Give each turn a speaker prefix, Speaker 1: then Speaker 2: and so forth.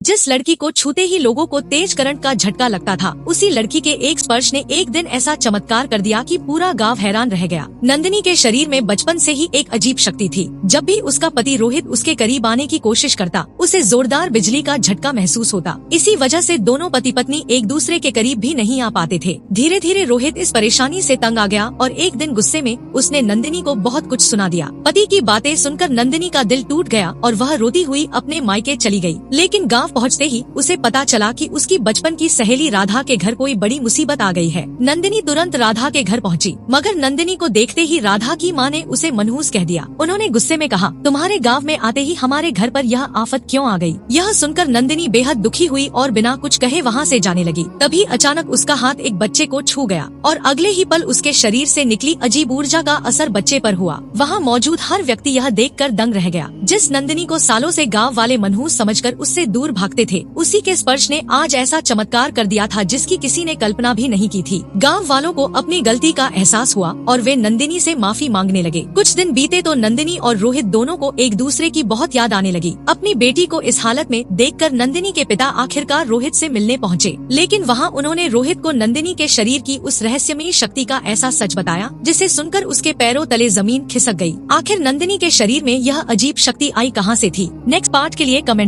Speaker 1: जिस लड़की को छूते ही लोगों को तेज करंट का झटका लगता था, उसी लड़की के एक स्पर्श ने एक दिन ऐसा चमत्कार कर दिया कि पूरा गांव हैरान रह गया। नंदिनी के शरीर में बचपन से ही एक अजीब शक्ति थी। जब भी उसका पति रोहित उसके करीब आने की कोशिश करता, उसे जोरदार बिजली का झटका महसूस होता। इसी वजह से दोनों पति पत्नी एक दूसरे के करीब भी नहीं आ पाते थे। धीरे धीरे रोहित इस परेशानी से तंग आ गया और एक दिन गुस्से में उसने नंदिनी को बहुत कुछ सुना दिया। पति की बातें सुनकर नंदिनी का दिल टूट गया और वह रोती हुई अपने मायके चली गई। लेकिन गाँव पहुँचते ही उसे पता चला कि उसकी बचपन की सहेली राधा के घर कोई बड़ी मुसीबत आ गई है। नंदिनी तुरंत राधा के घर पहुंची, मगर नंदिनी को देखते ही राधा की माँ ने उसे मनहूस कह दिया। उन्होंने गुस्से में कहा, तुम्हारे गांव में आते ही हमारे घर पर यह आफत क्यों आ गई? यह सुनकर नंदिनी बेहद दुखी हुई और बिना कुछ कहे वहाँ से जाने लगी। तभी अचानक उसका हाथ एक बच्चे को छू गया और अगले ही पल उसके शरीर से निकली अजीब ऊर्जा का असर बच्चे पर हुआ। वहाँ मौजूद हर व्यक्ति यह देखकर दंग रह गया। जिस नंदिनी को सालों से गाँव वाले मनहूस समझकर उससे दूर भागते थे, उसी के स्पर्श ने आज ऐसा चमत्कार कर दिया था जिसकी किसी ने कल्पना भी नहीं की थी। गांव वालों को अपनी गलती का एहसास हुआ और वे नंदिनी से माफी मांगने लगे। कुछ दिन बीते तो नंदिनी और रोहित दोनों को एक दूसरे की बहुत याद आने लगी। अपनी बेटी को इस हालत में देखकर नंदिनी के पिता आखिरकार रोहित से मिलने पहुँचे, लेकिन वहाँ उन्होंने रोहित को नंदिनी के शरीर की उस रहस्यमयी शक्ति का ऐसा सच बताया जिसे सुनकर उसके पैरों तले जमीन खिसक गयी। आखिर नंदिनी के शरीर में यह अजीब शक्ति आई कहाँ से थी? नेक्स्ट पार्ट के लिए कमेंट